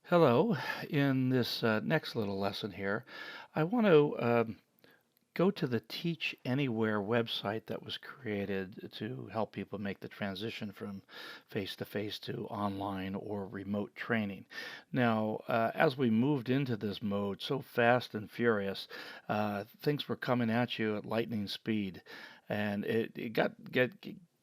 Hello. In this next little lesson here, I want to go to the Teach Anywhere website that was created to help people make the transition from face to face to online or remote training. Now, as we moved into this mode so fast and furious, things were coming at you at lightning speed, and it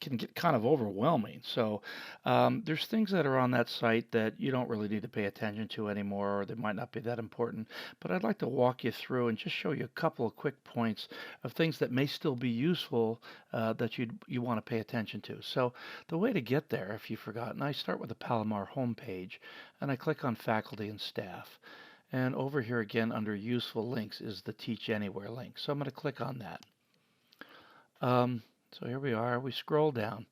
can get kind of overwhelming. So there's things that are on that site that you don't really need to pay attention to anymore, or they might not be that important. But I'd like to walk you through and just show you a couple of quick points of things that may still be useful that you want to pay attention to. So the way to get there, if you've forgotten, I start with the Palomar homepage, and I click on Faculty and Staff. And over here again, under Useful Links, is the Teach Anywhere link. So I'm going to click on that. So here we are. We scroll down.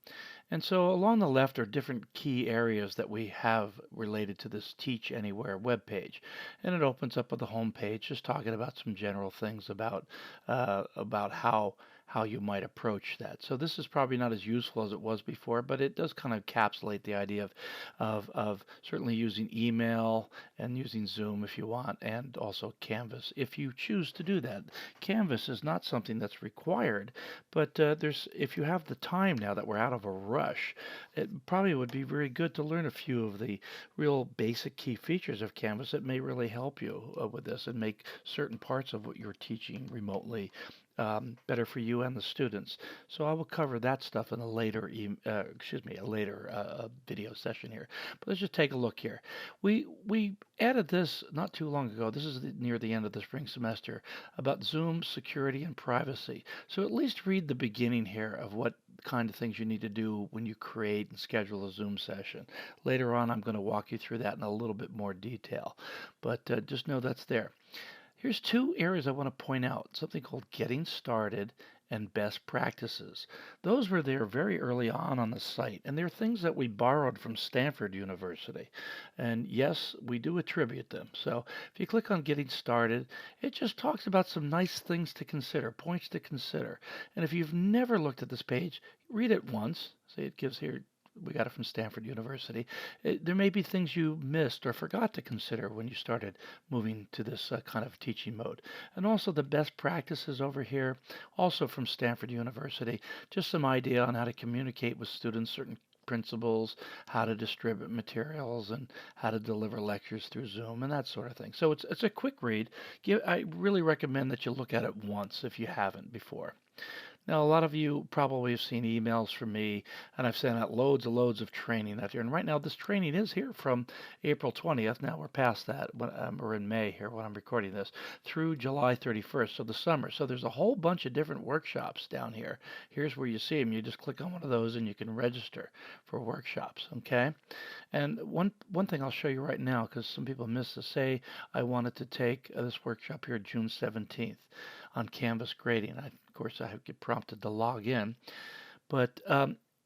And so along the left are different key areas that we have related to this Teach Anywhere webpage. And it opens up with the home page, just talking about some general things about how you might approach that. So this is probably not as useful as it was before, but it does kind of encapsulate the idea of certainly using email and using Zoom if you want, and also Canvas if you choose to do that. Canvas is not something that's required, but if you have the time now that we're out of a rush, it probably would be very good to learn a few of the real basic key features of Canvas that may really help you with this and make certain parts of what you're teaching remotely better for you and the students. So I will cover that stuff in a later, video session here. But let's just take a look here. We added this not too long ago. This is near the end of the spring semester about Zoom security and privacy. So at least read the beginning here of what kind of things you need to do when you create and schedule a Zoom session. Later on, I'm going to walk you through that in a little bit more detail, but just know that's there. Here's two areas I want to point out, something called Getting Started and Best Practices. Those were there very early on the site, and they're things that we borrowed from Stanford University. And yes, we do attribute them. So if you click on Getting Started, it just talks about some nice things to consider, points to consider. And if you've never looked at this page, read it once. See, it gives here we got it from Stanford University. There may be things you missed or forgot to consider when you started moving to this kind of teaching mode. And also the best practices over here, also from Stanford University, just some idea on how to communicate with students, certain principles, how to distribute materials, and how to deliver lectures through Zoom, and that sort of thing. So it's a quick read. I really recommend that you look at it once if you haven't before. Now, a lot of you probably have seen emails from me, and I've sent out loads and loads of training out there. And right now, this training is here from April 20th. Now we're past that. We're in May here when I'm recording this, through July 31st, so the summer. So there's a whole bunch of different workshops down here. Here's where you see them. You just click on one of those, and you can register for workshops. Okay. And one thing I'll show you right now, because some people missed this. Say I wanted to take this workshop here June 17th on Canvas grading. Of course, I get prompted to log in, but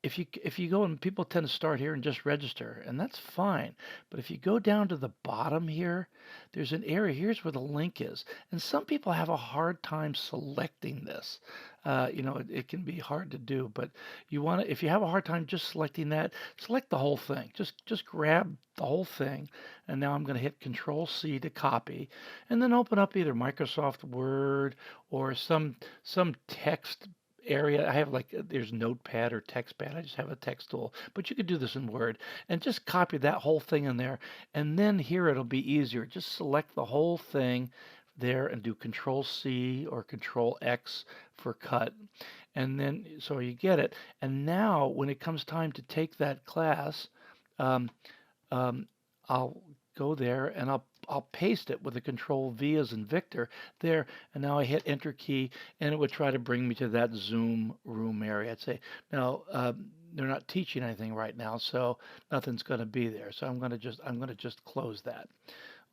if you go and people tend to start here and just register, and that's fine. But if you go down to the bottom here, there's an area. Here's where the link is, and some people have a hard time selecting this. It can be hard to do, but if you have a hard time just selecting that, select the whole thing. Just grab the whole thing, and now I'm going to hit Control C to copy, and then open up either Microsoft Word or some text area. I have there's Notepad or TextPad. I just have a text tool, but you could do this in Word and just copy that whole thing in there. And then here it'll be easier. Just select the whole thing there and do Control C or Control X for cut. And then so you get it. And now when it comes time to take that class, um, I'll go there and I'll paste it with a Control V as in Victor there, and now I hit Enter key, and it would try to bring me to that Zoom room area. I'd say now they're not teaching anything right now, so nothing's going to be there. So I'm going to just close that.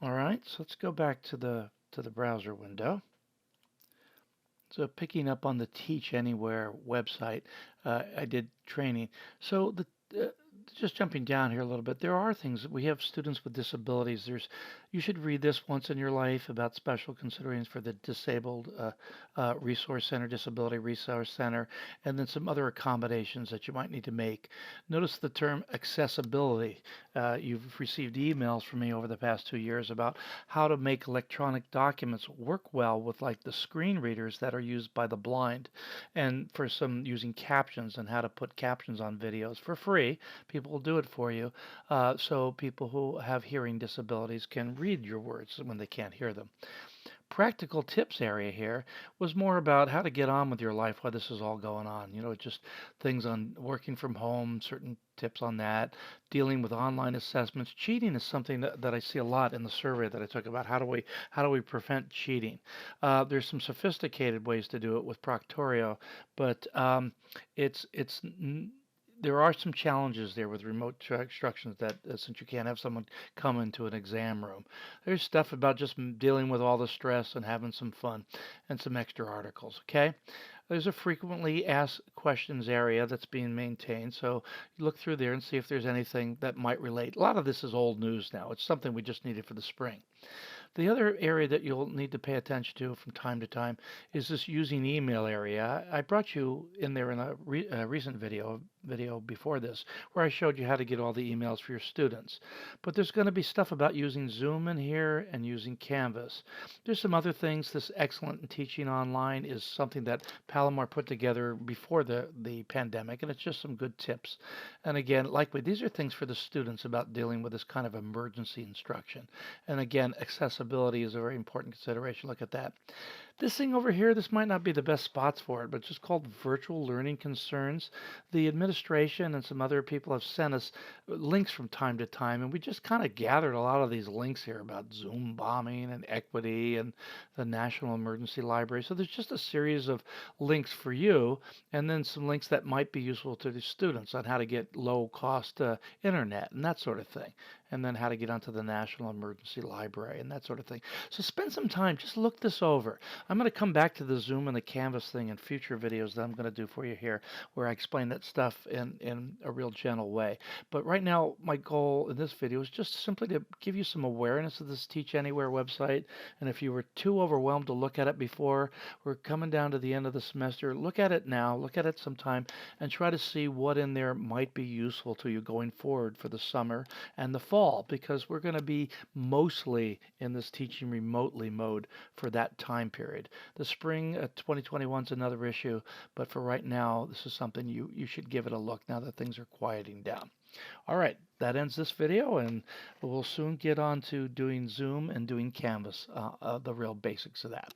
All right, so let's go back to the browser window. So picking up on the Teach Anywhere website, I did training. So just jumping down here a little bit, there are things that we have students with disabilities. You should read this once in your life about special considerations for the Disabled Resource Center, Disability Resource Center, and then some other accommodations that you might need to make. Notice the term accessibility. You've received emails from me over the past 2 years about how to make electronic documents work well with like the screen readers that are used by the blind, and for some using captions and how to put captions on videos for free. People will do it for you, so people who have hearing disabilities can read your words when they can't hear them. Practical tips area here was more about how to get on with your life while this is all going on. Just things on working from home, certain tips on that, dealing with online assessments. Cheating is something that I see a lot in the survey that I took about how do we prevent cheating. There's some sophisticated ways to do it with Proctorio, but it's there are some challenges there with remote instructions that since you can't have someone come into an exam room. There's stuff about just dealing with all the stress and having some fun and some extra articles, okay? There's a frequently asked questions area that's being maintained, so you look through there and see if there's anything that might relate. A lot of this is old news now. It's something we just needed for the spring. The other area that you'll need to pay attention to from time to time is this using email area. I brought you in there in a recent video before this where I showed you how to get all the emails for your students. But there's going to be stuff about using Zoom in here and using Canvas. There's some other things. This Excellent in Teaching Online is something that Palomar put together before the pandemic, and it's just some good tips. And again, likely these are things for the students about dealing with this kind of emergency instruction. And again, accessibility is a very important consideration. Look at that. This thing over here, this might not be the best spots for it, but it's just called Virtual Learning Concerns. The administration and some other people have sent us links from time to time, and we just kind of gathered a lot of these links here about Zoom bombing and equity and the National Emergency Library. So there's just a series of links for you, and then some links that might be useful to the students on how to get low cost internet and that sort of thing, and then how to get onto the National Emergency Library and that sort of thing. So spend some time, just look this over. I'm going to come back to the Zoom and the Canvas thing in future videos that I'm going to do for you here, where I explain that stuff in a real gentle way. But right now, my goal in this video is just simply to give you some awareness of this Teach Anywhere website. And if you were too overwhelmed to look at it before, we're coming down to the end of the semester. Look at it now, look at it sometime, and try to see what in there might be useful to you going forward for the summer and the fall, because we're going to be mostly in this teaching remotely mode for that time period. The spring 2021 is another issue, but for right now, this is something you should give it a look now that things are quieting down. All right, that ends this video, and we'll soon get on to doing Zoom and doing Canvas, the real basics of that.